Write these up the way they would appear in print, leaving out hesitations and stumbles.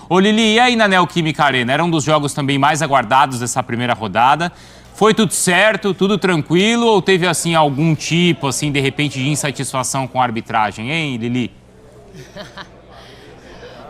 Ô Lili, e aí na Neoquímica Arena? Era um dos jogos também mais aguardados dessa primeira rodada. Foi tudo certo, tudo tranquilo ou teve assim algum tipo, assim, de repente, de insatisfação com a arbitragem, hein, Lili?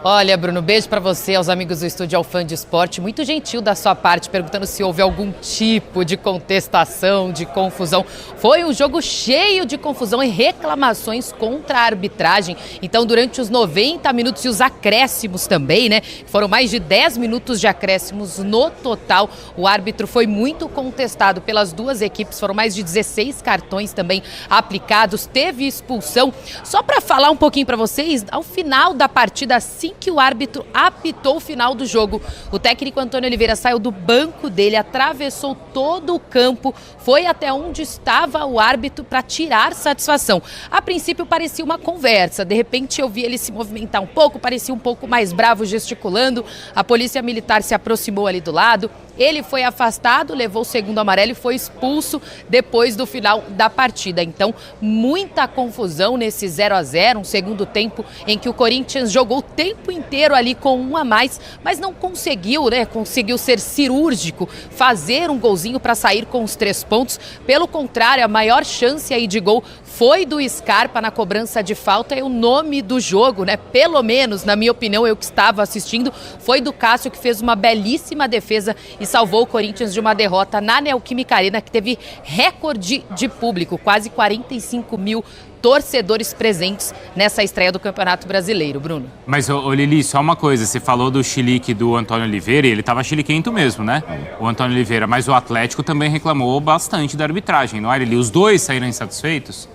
Olha, Bruno, beijo pra você, aos amigos do estúdio, ao Fã de Esporte. Muito gentil da sua parte, perguntando se houve algum tipo de contestação, de confusão. Foi um jogo cheio de confusão e reclamações contra a arbitragem. Então, durante os 90 minutos e os acréscimos também, né? Foram mais de 10 minutos de acréscimos no total. O árbitro foi muito contestado pelas duas equipes. Foram mais de 16 cartões também aplicados. Teve expulsão. Só pra falar um pouquinho pra vocês, ao final da partida, assim que o árbitro apitou o final do jogo, o técnico Antônio Oliveira saiu do banco dele, atravessou todo o campo, foi até onde estava o árbitro para tirar satisfação. A princípio parecia uma conversa, de repente eu vi ele se movimentar um pouco, parecia um pouco mais bravo, gesticulando. A polícia militar se aproximou ali do lado, ele foi afastado, levou o segundo amarelo e foi expulso depois do final da partida. Então, muita confusão nesse 0-0, um segundo tempo em que o Corinthians jogou o tempo inteiro ali com um a mais, mas não conseguiu, né? Conseguiu ser cirúrgico, fazer um golzinho para sair com os 3 pontos. Pelo contrário, a maior chance aí de gol foi do Scarpa na cobrança de falta e o nome do jogo, né? Pelo menos, na minha opinião, eu que estava assistindo, foi do Cássio, que fez uma belíssima defesa e salvou o Corinthians de uma derrota na Neoquímica Arena, que teve recorde de público, quase 45 mil torcedores presentes nessa estreia do Campeonato Brasileiro, Bruno. Mas, ô Lili, só uma coisa, você falou do chilique do Antônio Oliveira e ele estava chiliquento mesmo, né? O Antônio Oliveira, mas o Atlético também reclamou bastante da arbitragem, não é, Lili? Os dois saíram insatisfeitos?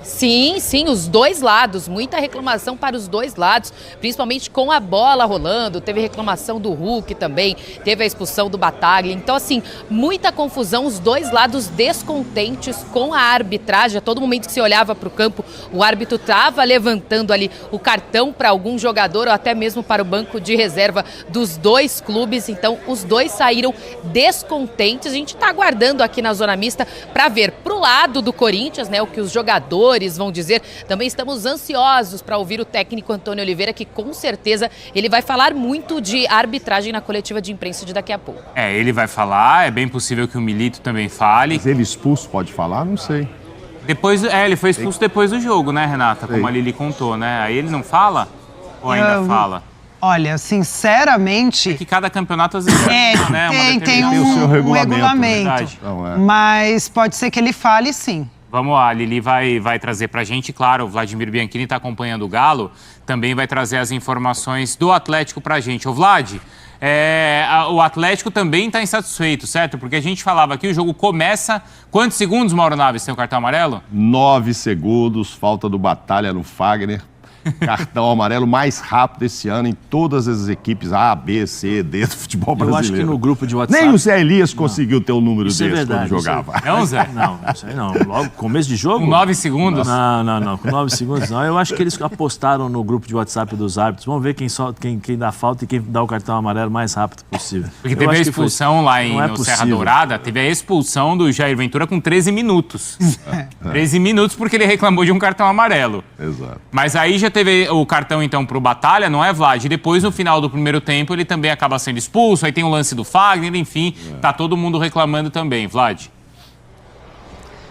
Sim, os dois lados, muita reclamação para os dois lados, principalmente com a bola rolando, teve reclamação do Hulk também, teve a expulsão do Bataglia, então assim, muita confusão, os dois lados descontentes com a arbitragem. A todo momento que se olhava para o campo, o árbitro estava levantando ali o cartão para algum jogador ou até mesmo para o banco de reserva dos dois clubes, então os dois saíram descontentes. A gente está aguardando aqui na Zona Mista para ver pro lado do Corinthians, né, o que os jogadores vão dizer. Também estamos ansiosos para ouvir o técnico Antônio Oliveira, que com certeza ele vai falar muito de arbitragem na coletiva de imprensa de daqui a pouco. Ele vai falar, é bem possível que o Milito também fale. Mas ele expulso pode falar? Não sei. Depois, ele foi expulso depois do jogo, né, Renata? Como a Lili contou, né? Aí ele não fala? Ou ainda fala? Olha, sinceramente... É que cada campeonato às vezes né? Tem o seu regulamento. Então, mas pode ser que ele fale, sim. Vamos lá, a Lili vai trazer pra gente, claro, o Vladimir Bianchini está acompanhando o Galo, também vai trazer as informações do Atlético pra gente. Ô Vlad, o Atlético também está insatisfeito, certo? Porque a gente falava aqui, o jogo começa... Quantos segundos, Mauro Naves, tem o cartão amarelo? 9 segundos, falta do Batalha no Fagner. Cartão amarelo mais rápido esse ano em todas as equipes A, B, C, D do futebol brasileiro. Eu acho que no grupo de WhatsApp... Nem o Zé Elias conseguiu ter um número desse quando jogava. Não, Zé? Não, isso aí não. Logo, começo de jogo? Com 9 segundos? Não. Com 9 segundos não. Eu acho que eles apostaram no grupo de WhatsApp dos árbitros. Vamos ver quem dá falta e quem dá o cartão amarelo mais rápido possível. Porque teve a expulsão lá no Serra Dourada, teve a expulsão do Jair Ventura com 13 minutos. 13 minutos porque ele reclamou de um cartão amarelo. Exato. Mas aí já teve o cartão, então, pro Batalha, não é, Vlad? E depois, no final do primeiro tempo, ele também acaba sendo expulso, aí tem o lance do Fagner, enfim, tá todo mundo reclamando também, Vlad.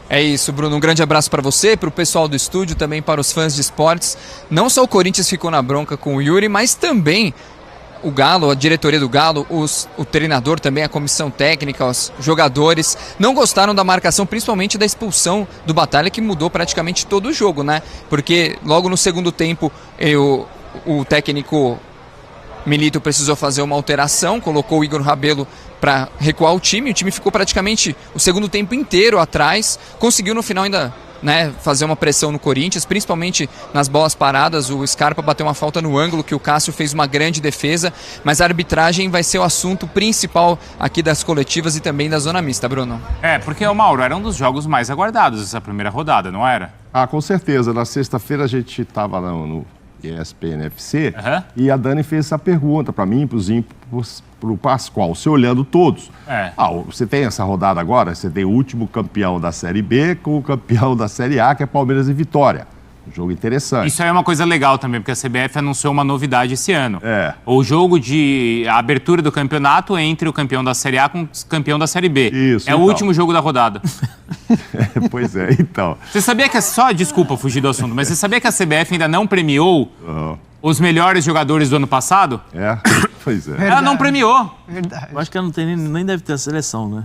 É isso, Bruno. Um grande abraço para você, para o pessoal do estúdio, também para os fãs de esportes. Não só o Corinthians ficou na bronca com o Yuri, mas também o Galo, a diretoria do Galo, o treinador também, a comissão técnica, os jogadores, não gostaram da marcação, principalmente da expulsão do Batalha, que mudou praticamente todo o jogo, né? Porque logo no segundo tempo, o técnico Milito precisou fazer uma alteração, colocou o Igor Rabelo para recuar o time ficou praticamente o segundo tempo inteiro atrás, conseguiu no final ainda, né, fazer uma pressão no Corinthians, principalmente nas bolas paradas. O Scarpa bateu uma falta no ângulo, que o Cássio fez uma grande defesa, mas a arbitragem vai ser o assunto principal aqui das coletivas e também da Zona Mista, Bruno. Porque o Mauro era um dos jogos mais aguardados dessa primeira rodada, não era? Com certeza. Na sexta-feira a gente estava no ESPN FC e a Dani fez essa pergunta para mim, para o Pascoal, você olhando todos. Você tem essa rodada agora, você tem o último campeão da Série B com o campeão da Série A, que é Palmeiras e Vitória. Um jogo interessante. Isso aí é uma coisa legal também, porque a CBF anunciou uma novidade esse ano. O jogo de abertura do campeonato entre o campeão da Série A com o campeão da Série B. Isso, o último jogo da rodada. Pois é, então. Você sabia que desculpa fugir do assunto, mas você sabia que a CBF ainda não premiou os melhores jogadores do ano passado? Pois é. Verdade. Ela não premiou. Verdade. Eu acho que ela nem deve ter a seleção, né?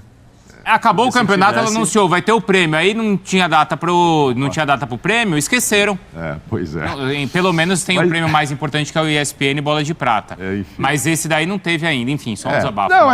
Acabou o campeonato, ela anunciou, vai ter o prêmio. Aí não tinha data pro prêmio, esqueceram. Pois é. Pelo menos tem o prêmio mais importante, que é o ESPN Bola de Prata. Mas esse daí não teve ainda, enfim, só um desabafo. Não,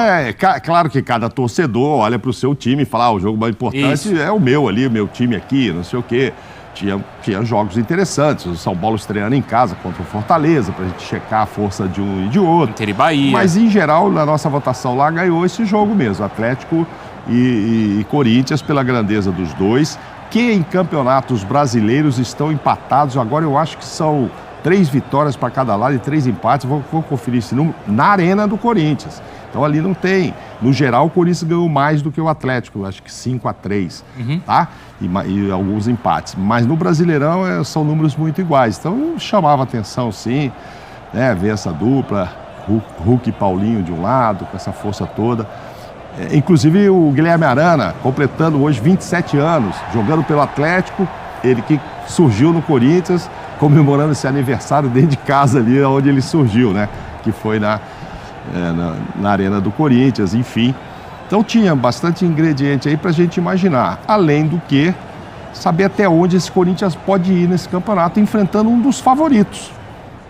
claro que cada torcedor olha pro seu time e fala, o jogo mais importante é o meu ali, o meu time aqui, não sei o quê. Tinha jogos interessantes, o São Paulo estreando em casa contra o Fortaleza, pra gente checar a força de um e de outro. Inter e Bahia. Mas, em geral, na nossa votação lá, ganhou esse jogo mesmo, Atlético e Corinthians, pela grandeza dos dois, que em campeonatos brasileiros estão empatados. Agora eu acho que são 3 vitórias para cada lado e 3 empates. Vou conferir esse número na Arena do Corinthians. Então ali não tem. No geral, o Corinthians ganhou mais do que o Atlético, acho que 5-3, tá? E alguns empates. Mas no Brasileirão são números muito iguais. Então chamava atenção, sim, né? Ver essa dupla, Hulk e Paulinho de um lado, com essa força toda. Inclusive o Guilherme Arana, completando hoje 27 anos, jogando pelo Atlético, ele que surgiu no Corinthians, comemorando esse aniversário dentro de casa ali, onde ele surgiu, né? Que foi na Arena do Corinthians, enfim. Então tinha bastante ingrediente aí pra gente imaginar. Além do que, saber até onde esse Corinthians pode ir nesse campeonato, enfrentando um dos favoritos.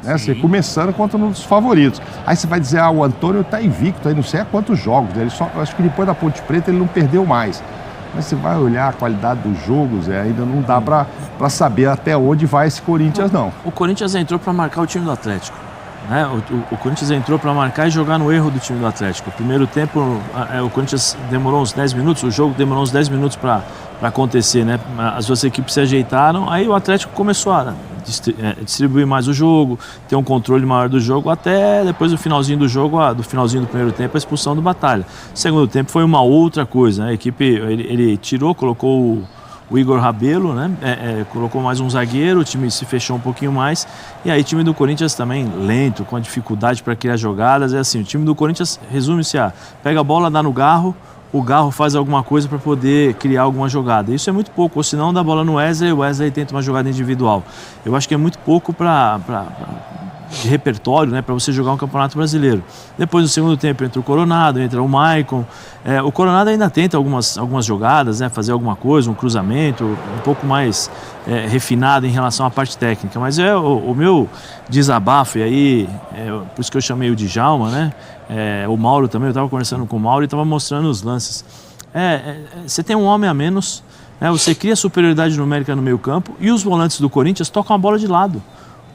Né? Você começando contra um dos favoritos. Aí você vai dizer, o Antônio está invicto, aí não sei há quantos jogos. Acho que depois da Ponte Preta ele não perdeu mais. Mas você vai olhar a qualidade dos jogos, ainda não dá para saber até onde vai esse Corinthians, não. O Corinthians entrou para marcar o time do Atlético. Né? O Corinthians entrou para marcar e jogar no erro do time do Atlético. O primeiro tempo, o Corinthians demorou uns 10 minutos, o jogo demorou uns 10 minutos para acontecer, né? As duas equipes se ajeitaram, aí o Atlético começou a distribuir mais o jogo, ter um controle maior do jogo, até depois do finalzinho do jogo, do finalzinho do primeiro tempo, a expulsão do Batalha. O segundo tempo foi uma outra coisa, né? A equipe, ele tirou, colocou o Igor Rabelo, né? Colocou mais um zagueiro, o time se fechou um pouquinho mais, e aí o time do Corinthians também lento, com a dificuldade para criar jogadas. É assim, o time do Corinthians resume-se a pega a bola, dá no Garro, o Garro faz alguma coisa para poder criar alguma jogada. Isso é muito pouco, ou se não dá a bola no Wesley, o Wesley tenta uma jogada individual. Eu acho que é muito pouco de repertório, né, para você jogar um campeonato brasileiro. Depois, no segundo tempo, entra o Coronado, entra o Maicon. O Coronado ainda tenta algumas jogadas, né, fazer alguma coisa, um cruzamento, um pouco mais refinado em relação à parte técnica. Mas o meu desabafo, e aí, por isso que eu chamei o Djalma, né? O Mauro também, eu estava conversando com o Mauro e estava mostrando os lances. Você tem um homem a menos, né, você cria superioridade numérica no meio campo e os volantes do Corinthians tocam a bola de lado.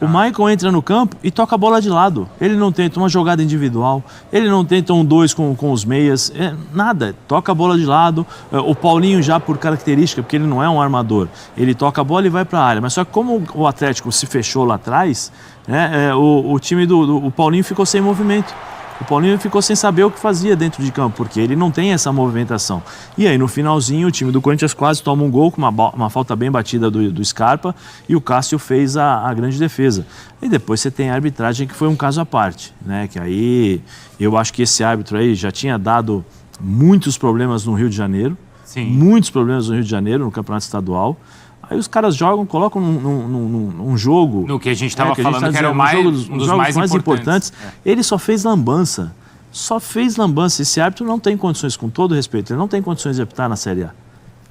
O Maicon entra no campo e toca a bola de lado. Ele não tenta uma jogada individual, ele não tenta um 2 com os meias, nada. Toca a bola de lado. O Paulinho já por característica, porque ele não é um armador, ele toca a bola e vai para a área. Mas só que como o Atlético se fechou lá atrás, né, o time o Paulinho ficou sem movimento. O Paulinho ficou sem saber o que fazia dentro de campo, porque ele não tem essa movimentação. E aí, no finalzinho, o time do Corinthians quase toma um gol com uma falta bem batida do Scarpa, e o Cássio fez a grande defesa. E depois você tem a arbitragem, que foi um caso à parte, né? Que aí, eu acho que esse árbitro aí já tinha dado muitos problemas no Rio de Janeiro. Sim. Muitos problemas no Rio de Janeiro, no Campeonato Estadual. Aí os caras jogam, colocam num jogo... No que a gente estava falando, que era um dos mais importantes. Ele só fez lambança. Só fez lambança. Esse árbitro não tem condições, com todo respeito, ele não tem condições de apitar na Série A.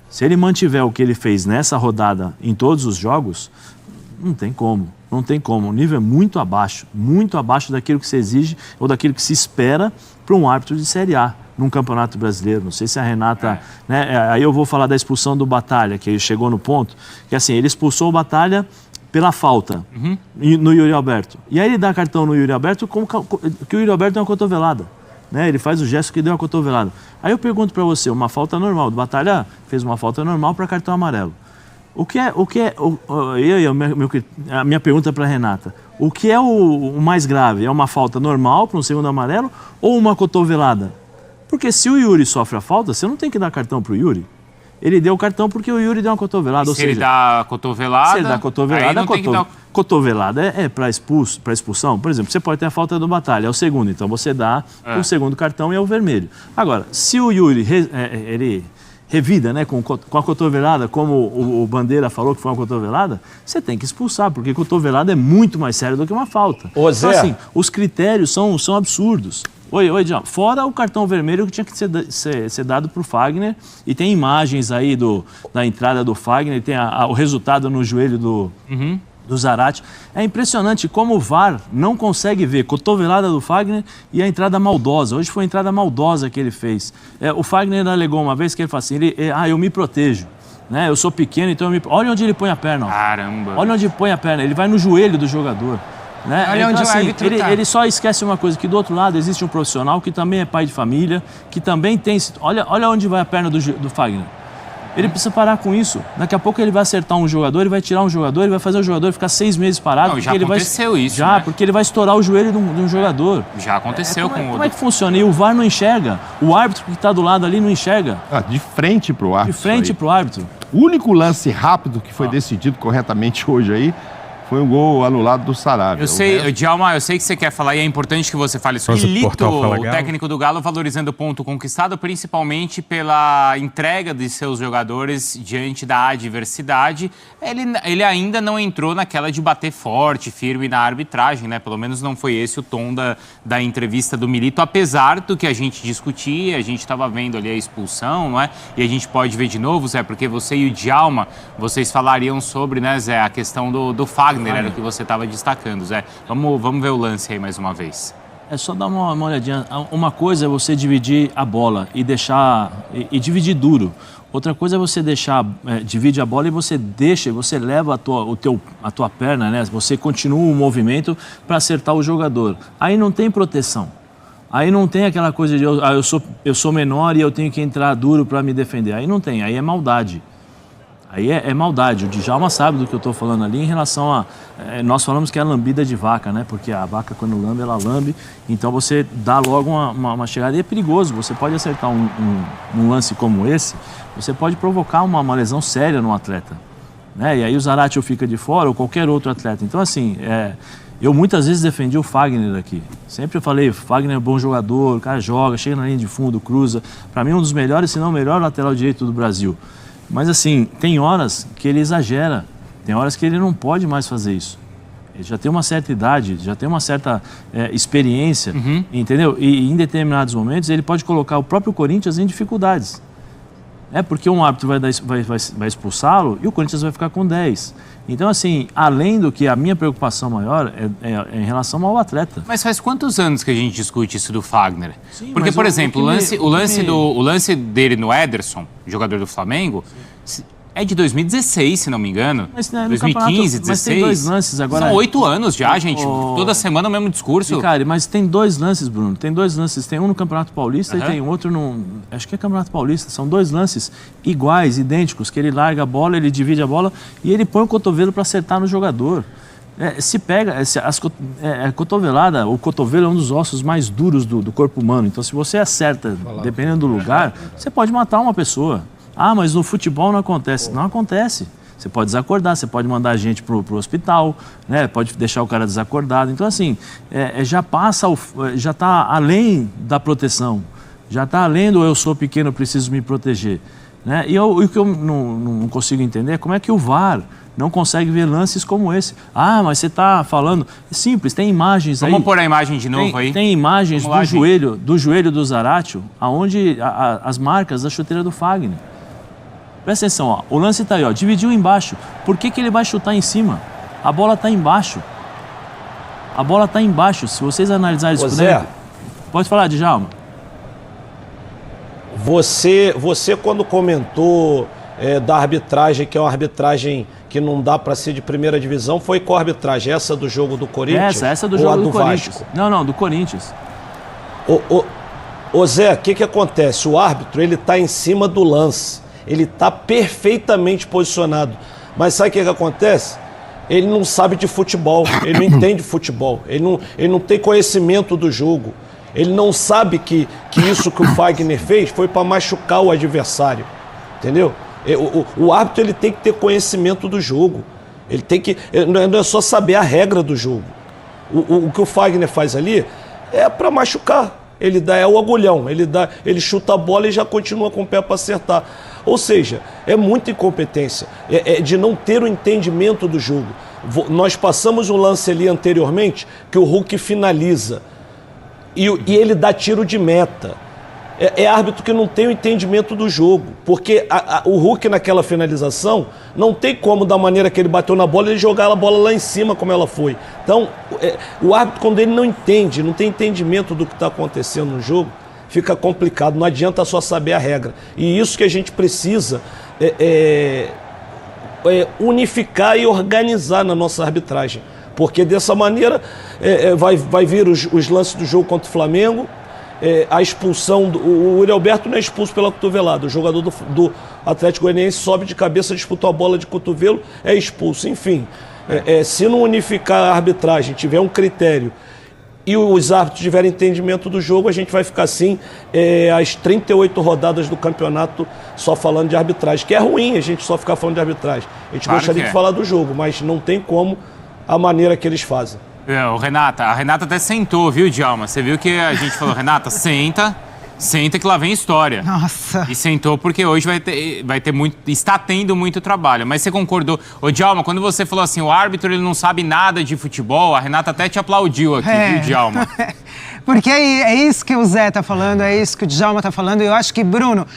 Se ele mantiver o que ele fez nessa rodada em todos os jogos, não tem como. Não tem como. O nível é muito abaixo daquilo que se exige ou daquilo que se espera para um árbitro de Série A. Num campeonato brasileiro, não sei se a Renata... Né, aí eu vou falar da expulsão do Batalha, que ele chegou no ponto, que assim, ele expulsou o Batalha pela falta no Yuri Alberto. E aí ele dá cartão no Yuri Alberto, que o Yuri Alberto deu uma cotovelada. Né, ele faz o gesto que deu uma cotovelada. Aí eu pergunto para você, uma falta normal, o Batalha fez uma falta normal para cartão amarelo. A minha pergunta para a Renata, o que é o mais grave? É uma falta normal para um segundo amarelo ou uma cotovelada? Porque se o Yuri sofre a falta, você não tem que dar cartão pro Yuri. Ele deu o cartão porque o Yuri deu uma cotovelada. Se ele dá cotovelada... Se ele dá cotovelada, cotovelada é para expulsão. Por exemplo, você pode ter a falta do Batalha, é o segundo. Então você dá o segundo cartão e é o vermelho. Agora, se o Yuri ele revida, né, com a cotovelada, como o Bandeira falou que foi uma cotovelada, você tem que expulsar, porque cotovelada é muito mais sério do que uma falta. Ô, Zé. Então, assim, os critérios são absurdos. Oi, Djalma. Fora o cartão vermelho que tinha que ser dado para o Fagner, e tem imagens aí da entrada do Fagner, tem o resultado no joelho do Zarate. É impressionante como o VAR não consegue ver cotovelada do Fagner e a entrada maldosa. Hoje foi a entrada maldosa que ele fez. O Fagner alegou uma vez que ele falou assim, eu me protejo. Né? Eu sou pequeno, então olha onde ele põe a perna. Ó. Caramba. Olha onde ele põe a perna. Ele vai no joelho do jogador. Né? Olha então, onde assim, o árbitro ele só esquece uma coisa, que do outro lado existe um profissional que também é pai de família, que também tem... Olha onde vai a perna do Fagner. Ele precisa parar com isso. Daqui a pouco ele vai acertar um jogador, ele vai tirar um jogador, ele vai fazer o jogador ficar 6 meses parado. Não, já aconteceu isso, Já, né? porque ele vai estourar o joelho de um jogador. Já aconteceu com o... Como é que funciona? E o VAR não enxerga. O árbitro que está do lado ali não enxerga. De frente pro árbitro. De frente pro árbitro. O único lance rápido que foi decidido corretamente hoje aí foi um gol anulado do Sarabia. Eu sei, Djalma, eu sei que você quer falar e é importante que você fale isso. Milito, o técnico do Galo, valorizando o ponto conquistado, principalmente pela entrega de seus jogadores diante da adversidade. Ele ainda não entrou naquela de bater forte, firme na arbitragem, né? Pelo menos não foi esse o tom da entrevista do Milito, apesar do que a gente discutia, a gente estava vendo ali a expulsão, não é? E a gente pode ver de novo, Zé, porque você e o Djalma, vocês falariam sobre, né, Zé, a questão do Fagner. Era o que você estava destacando, Zé. Vamos ver o lance aí mais uma vez. É só dar uma olhadinha. Uma coisa é você dividir a bola e deixar... E dividir duro. Outra coisa é você divide a bola e você leva a tua perna, né? Você continua o movimento para acertar o jogador. Aí não tem proteção. Aí não tem aquela coisa de eu sou menor e eu tenho que entrar duro para me defender. Aí não tem, aí é maldade. Aí é maldade. O Djalma sabe do que eu estou falando ali em relação a... nós falamos que é a lambida de vaca, né? Porque a vaca, quando lambe, ela lambe. Então você dá logo uma chegada e é perigoso. Você pode acertar um lance como esse, você pode provocar uma lesão séria no atleta. Né? E aí o Zarate fica de fora ou qualquer outro atleta. Então, assim, eu muitas vezes defendi o Fagner aqui. Sempre eu falei, o Fagner é bom jogador, o cara joga, chega na linha de fundo, cruza. Para mim, um dos melhores, se não o melhor lateral direito do Brasil. Mas assim, tem horas que ele exagera, tem horas que ele não pode mais fazer isso. Ele já tem uma certa idade, já tem uma certa experiência, entendeu? E em determinados momentos ele pode colocar o próprio Corinthians em dificuldades. Porque um árbitro vai expulsá-lo e o Corinthians vai ficar com 10. Então, assim, além do que a minha preocupação maior é em relação ao atleta. Mas faz quantos anos que a gente discute isso do Fagner? Sim, porque, por exemplo, o lance dele no Ederson, jogador do Flamengo, é de 2016, se não me engano. Mas, 2015, 2016. Mas tem 2 lances agora. São 8 anos já, gente. Toda semana o mesmo discurso. Cara, mas tem 2 lances, Bruno. Tem 2 lances. Tem um no Campeonato Paulista e tem outro no... Acho que é Campeonato Paulista. São 2 lances iguais, idênticos, que ele larga a bola, ele divide a bola e ele põe o cotovelo para acertar no jogador. Se pega, a cotovelada, o cotovelo é um dos ossos mais duros do corpo humano. Então, se você acerta, dependendo do lugar, você pode matar uma pessoa. Ah, mas no futebol não acontece. Não acontece. Você pode desacordar, você pode mandar a gente pro hospital, né? Pode deixar o cara desacordado. Então, assim, já está além da proteção. Já está além do eu sou pequeno, preciso me proteger. Né? E o que eu não consigo entender é como é que o VAR não consegue ver lances como esse. Ah, mas você está falando... É simples, tem imagens aí... Vamos pôr a imagem de novo aí. Tem imagens do joelho do Zarate, onde as marcas da chuteira do Fagner. Presta atenção, ó. O lance está aí, ó, dividiu embaixo. Por que ele vai chutar em cima? A bola está embaixo. A bola está embaixo. Se vocês analisarem isso... Zé, pode falar, Djalma. Você quando comentou da arbitragem, que é uma arbitragem que não dá para ser de primeira divisão, foi qual arbitragem? Essa do jogo do Corinthians? Essa do jogo do Corinthians. Vasco? Não, do Corinthians. Ô Zé, o que acontece? O árbitro, ele tá em cima do lance. Ele tá perfeitamente posicionado. Mas sabe o que acontece? Ele não sabe de futebol, ele não entende futebol, ele não tem conhecimento do jogo. Ele não sabe que isso que o Fagner fez foi para machucar o adversário, entendeu? O árbitro ele tem que ter conhecimento do jogo. Ele tem que. Não é só saber a regra do jogo. O que o Fagner faz ali é para machucar. Ele dá o agulhão, ele chuta a bola e já continua com o pé para acertar. Ou seja, é muita incompetência, é de não ter o entendimento do jogo. Nós passamos um lance ali anteriormente que o Hulk finaliza e ele dá tiro de meta. É árbitro que não tem o entendimento do jogo, porque o Hulk naquela finalização não tem como, da maneira que ele bateu na bola, ele jogar a bola lá em cima como ela foi. Então, o árbitro, quando ele não tem entendimento do que está acontecendo no jogo, fica complicado, não adianta só saber a regra. E isso que a gente precisa unificar e organizar na nossa arbitragem, porque dessa maneira vai vir os lances do jogo contra o Flamengo, a expulsão, o Yuri Alberto não é expulso pela cotovelada, o jogador do Atlético Goianiense sobe de cabeça, disputou a bola de cotovelo, é expulso, enfim. Se não unificar a arbitragem, tiver um critério e os árbitros tiverem entendimento do jogo, a gente vai ficar assim as 38 rodadas do campeonato só falando de arbitragem, que é ruim a gente só ficar falando de arbitragem. A gente gostaria de falar do jogo, mas não tem como a maneira que eles fazem. A Renata até sentou, viu, Djalma? Você viu que a gente falou, Renata, senta que lá vem história. Nossa. E sentou porque hoje vai ter muito, está tendo muito trabalho. Mas você concordou. Ô, Djalma, quando você falou assim, o árbitro ele não sabe nada de futebol, a Renata até te aplaudiu aqui, viu, Djalma? Porque é isso que o Zé tá falando, é isso que o Djalma tá falando. E eu acho que, Bruno,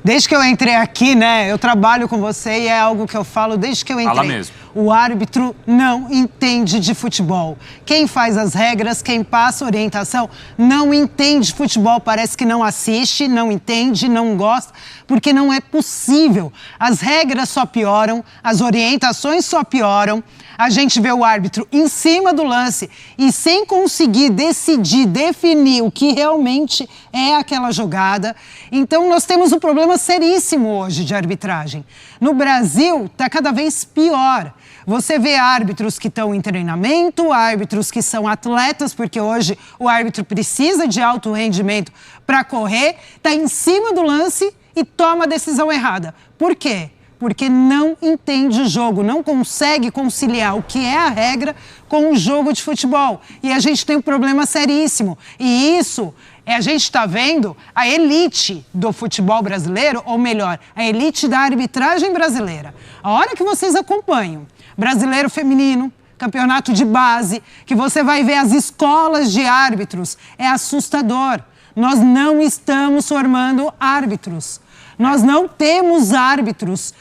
desde que eu entrei aqui, né, eu trabalho com você e é algo que eu falo desde que eu entrei. Fala mesmo. O árbitro não entende de futebol. Quem faz as regras, quem passa orientação, não entende futebol. Parece que não assiste, não entende, não gosta, porque não é possível. As regras só pioram, as orientações só pioram. A gente vê o árbitro em cima do lance e sem conseguir decidir, definir o que realmente é aquela jogada. Então, nós temos um problema seríssimo hoje de arbitragem. No Brasil, está cada vez pior. Você vê árbitros que estão em treinamento, árbitros que são atletas, porque hoje o árbitro precisa de alto rendimento para correr, está em cima do lance e toma a decisão errada. Por quê? Porque não entende o jogo, não consegue conciliar o que é a regra com o jogo de futebol. E a gente tem um problema seríssimo. E isso, a gente está vendo a elite do futebol brasileiro, ou melhor, a elite da arbitragem brasileira. A hora que vocês acompanham Brasileiro Feminino, campeonato de base, que você vai ver as escolas de árbitros, é assustador. Nós não estamos formando árbitros. Nós não temos árbitros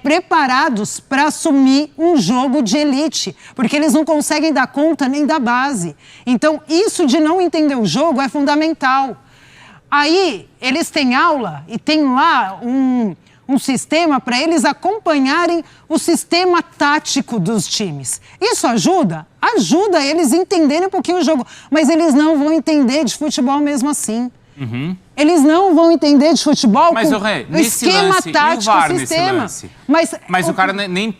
preparados para assumir um jogo de elite, porque eles não conseguem dar conta nem da base. Então, isso de não entender o jogo é fundamental. Aí, eles têm aula e tem lá um sistema para eles acompanharem o sistema tático dos times. Isso ajuda? Ajuda eles a entenderem um pouquinho o jogo, mas eles não vão entender de futebol mesmo assim. Uhum. Eles não vão entender de futebol mas, com o esquema lance, tático, e o VAR o sistema. Mas o cara nem...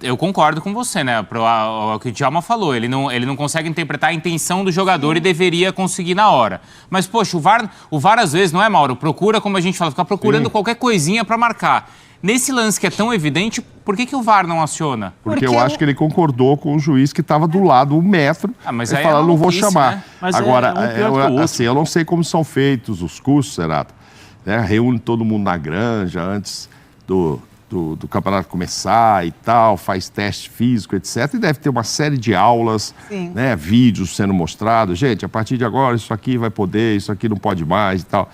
Eu concordo com você, né? O que o Djalma falou, ele não consegue interpretar a intenção do jogador e deveria conseguir na hora. Mas, poxa, o VAR às vezes, não é, Mauro? Procura, como a gente fala, fica procurando qualquer coisinha para marcar. Nesse lance que é tão evidente, por que o VAR não aciona? Porque eu acho que ele concordou com o juiz que estava do lado, 1 metro, mas ele aí fala, não vou chamar. Né? Mas agora, assim, eu não sei como são feitos os cursos, Serata. Né? Reúne todo mundo na granja antes do campeonato começar e tal, faz teste físico, etc. E deve ter uma série de aulas, né, vídeos sendo mostrados. Gente, a partir de agora isso aqui vai poder, isso aqui não pode mais e tal.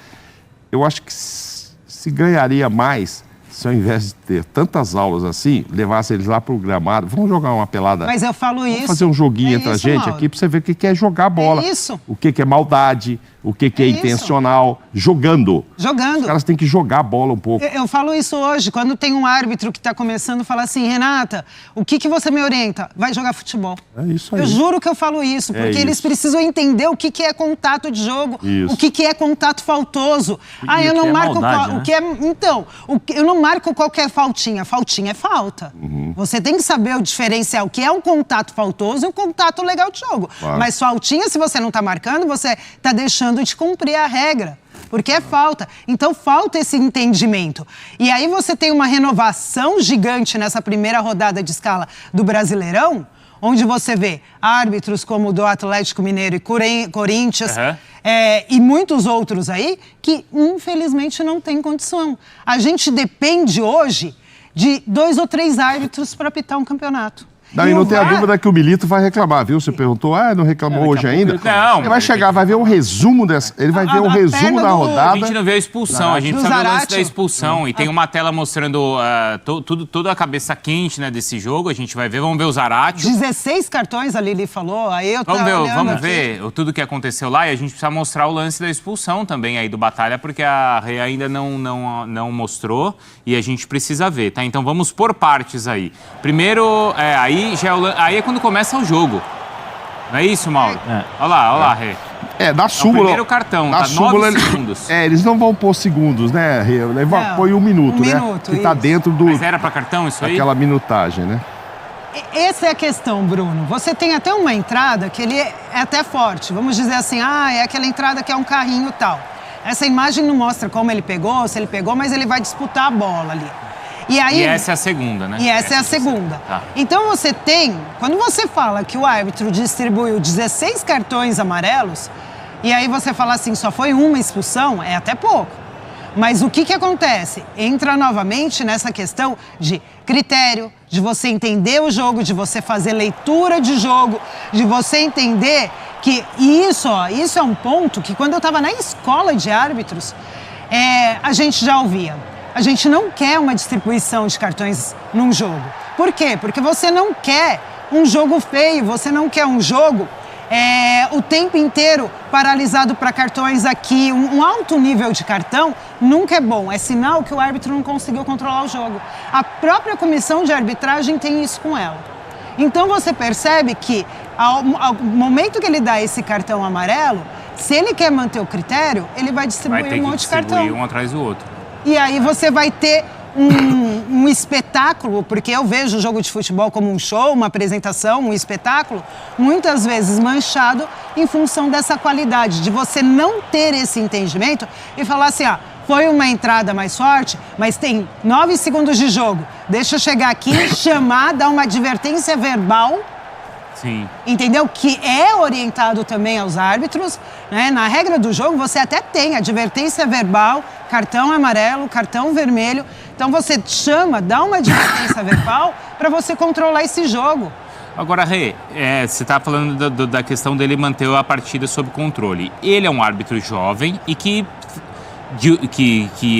Eu acho que se ganharia mais se ao invés de ter tantas aulas assim, levasse eles lá pro gramado, vamos jogar uma pelada. Mas eu falo isso. Vamos fazer um joguinho entre a gente, Mauro, aqui, pra você ver o que é jogar bola. É isso. O que é maldade, o que é intencional, jogando. Os caras têm que jogar a bola um pouco. Eu falo isso hoje, quando tem um árbitro que está começando, fala assim, Renata, o que você me orienta? Vai jogar futebol. É isso aí. Eu juro que eu falo isso, porque eles precisam entender o que é contato de jogo, o que é contato faltoso. Eu não marco o que é... Então, eu não marco qualquer faltinha. Faltinha é falta. Você tem que saber diferenciar o que é um contato faltoso e um contato legal de jogo. Claro. Mas faltinha, se você não está marcando, você está deixando de cumprir a regra. porque é falta. Então falta esse entendimento. E aí você tem uma renovação gigante nessa primeira rodada de escala do Brasileirão, onde você vê árbitros como o do Atlético Mineiro e Corinthians, e muitos outros aí, que infelizmente não tem condição. A gente depende hoje de 2 ou 3 árbitros para apitar um campeonato. Daí não tem a dúvida que o Milito vai reclamar, viu? Você perguntou, não reclamou hoje ainda? Não. Ele vai chegar, vai ver um resumo dessa. Ele vai ver um resumo da rodada. A gente não vê a expulsão, a gente precisa ver o lance da expulsão. E tem uma tela mostrando toda a cabeça quente, né, desse jogo. A gente vai ver, vamos ver o Zarate. 16 cartões, a Lili falou. Aí eu vamos ver tudo que aconteceu lá e a gente precisa mostrar o lance da expulsão também aí do Batalha, porque a Rê ainda não mostrou e a gente precisa ver, tá? Então vamos por partes aí. Primeiro, aí é quando começa o jogo. Não é isso, Mauro? Olha lá, Rê. Na súmula. O primeiro cartão, tá 9 segundos. Eles não vão pôr segundos, né, Rê? Põe 1 minuto, né? Que tá dentro do... Mas era pra cartão isso aí? Aquela minutagem, né? Essa é a questão, Bruno. Você tem até uma entrada que ele é até forte. Vamos dizer assim, é aquela entrada que é um carrinho e tal. Essa imagem não mostra como ele pegou, se ele pegou, mas ele vai disputar a bola ali. E essa é a segunda, né? E essa é a segunda. Tá. Então você tem, quando você fala que o árbitro distribuiu 16 cartões amarelos, e aí você fala assim, só foi uma expulsão, é até pouco. Mas o que acontece? Entra novamente nessa questão de critério, de você entender o jogo, de você fazer leitura de jogo, de você entender que isso é um ponto que quando eu estava na escola de árbitros, a gente já ouvia. A gente não quer uma distribuição de cartões num jogo. Por quê? Porque você não quer um jogo feio, você não quer um jogo o tempo inteiro paralisado para cartões aqui. Um alto nível de cartão nunca é bom, é sinal que o árbitro não conseguiu controlar o jogo. A própria comissão de arbitragem tem isso com ela. Então você percebe que ao momento que ele dá esse cartão amarelo, se ele quer manter o critério, ele vai distribuir um monte de cartão. Vai ter que distribuir um atrás do outro. E aí você vai ter um espetáculo, porque eu vejo o jogo de futebol como um show, uma apresentação, um espetáculo, muitas vezes manchado em função dessa qualidade, de você não ter esse entendimento e falar assim, foi uma entrada mais forte, mas tem 9 segundos de jogo, deixa eu chegar aqui, chamar, dar uma advertência verbal. Sim. Entendeu? Que é orientado também aos árbitros, né? Na regra do jogo você até tem advertência verbal, cartão amarelo, cartão vermelho. Então você chama, dá uma advertência verbal para você controlar esse jogo. Agora, Rê, você está falando da questão dele manter a partida sob controle. Ele é um árbitro jovem e que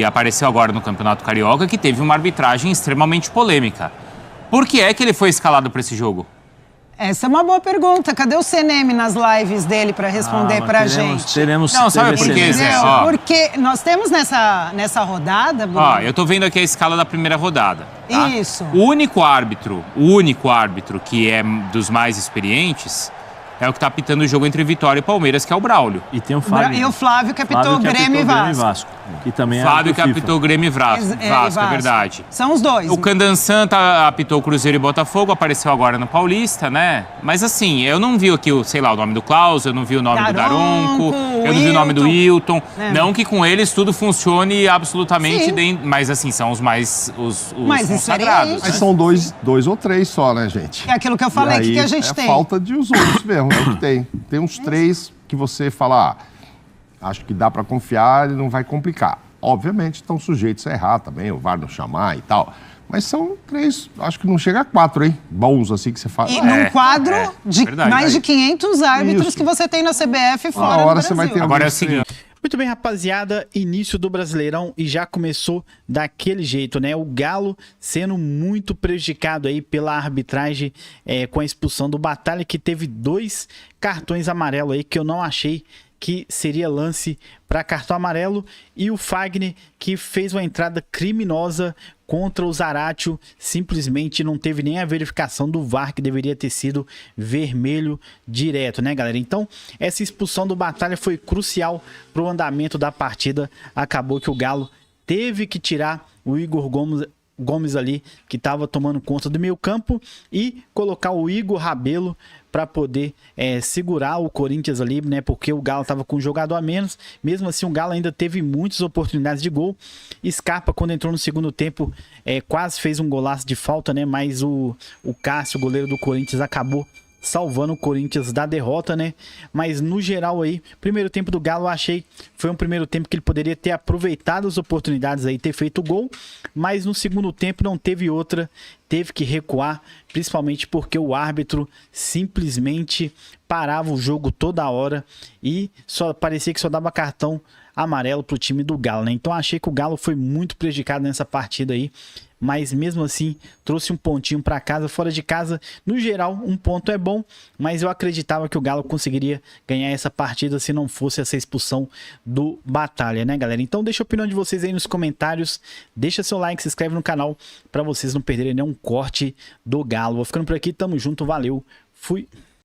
apareceu agora no Campeonato Carioca, que teve uma arbitragem extremamente polêmica. Por que é que ele foi escalado para esse jogo? Essa é uma boa pergunta. Cadê o CNM nas lives dele para responder pra gente? Não, sabe por quê, Zé? Porque nós temos nessa rodada... Bruno, eu tô vendo aqui a escala da primeira rodada. Tá? Isso. O único árbitro que é dos mais experientes é o que tá apitando o jogo entre Vitória e Palmeiras, que é o Braulio. E tem o Fábio. E o Flávio que apitou Grêmio e Vasco. Que também é Flávio que apitou Grêmio e Vasco, é verdade. São os dois. O Candançan apitou Cruzeiro e Botafogo, apareceu agora no Paulista, né? Mas assim, eu não vi aqui, o nome do Klaus, eu não vi o nome do Daronco, eu não vi o nome do Wilton. Não que com eles tudo funcione absolutamente, mas assim, são os mais consagrados. Mas são dois ou três só, né, gente? É aquilo que eu falei, o que a gente tem? Falta de os outros mesmo, é o que tem. Tem uns 3 que você fala, acho que dá para confiar, ele não vai complicar. Obviamente estão sujeitos a errar também, o VAR não chamar e tal. Mas são 3, acho que não chega a 4, hein? Bons assim que você fala. E num quadro de mais de 500 árbitros que você tem na CBF fora do Brasil. Você vai ter agora é o seguinte. Muito bem, rapaziada, início do Brasileirão e já começou daquele jeito, né? O Galo sendo muito prejudicado aí pela arbitragem com a expulsão do Batalha, que teve 2 cartões amarelos aí que eu não achei que seria lance para cartão amarelo, e o Fagner, que fez uma entrada criminosa contra o Zaratio, simplesmente não teve nem a verificação do VAR, que deveria ter sido vermelho direto, né, galera? Então, essa expulsão do Batalha foi crucial para o andamento da partida. Acabou que o Galo teve que tirar o Igor Gomes ali, que estava tomando conta do meio campo, e colocar o Igor Rabelo para poder segurar o Corinthians ali, né? Porque o Galo estava com um jogador a menos. Mesmo assim, o Galo ainda teve muitas oportunidades de gol. Scarpa, quando entrou no segundo tempo, quase fez um golaço de falta, né? Mas o Cássio, o goleiro do Corinthians, acabou salvando o Corinthians da derrota, né? Mas no geral aí, primeiro tempo do Galo, eu achei foi um primeiro tempo que ele poderia ter aproveitado as oportunidades aí, ter feito o gol, mas no segundo tempo não teve outra, teve que recuar, principalmente porque o árbitro simplesmente parava o jogo toda hora e só parecia que só dava cartão amarelo pro time do Galo, né? Então achei que o Galo foi muito prejudicado nessa partida aí, mas mesmo assim trouxe um pontinho para casa. Fora de casa, no geral, um ponto é bom, mas eu acreditava que o Galo conseguiria ganhar essa partida se não fosse essa expulsão do Batalha, né, galera? Então deixa a opinião de vocês aí nos comentários, deixa seu like, se inscreve no canal para vocês não perderem nenhum corte do Galo. Vou ficando por aqui, tamo junto, valeu, fui!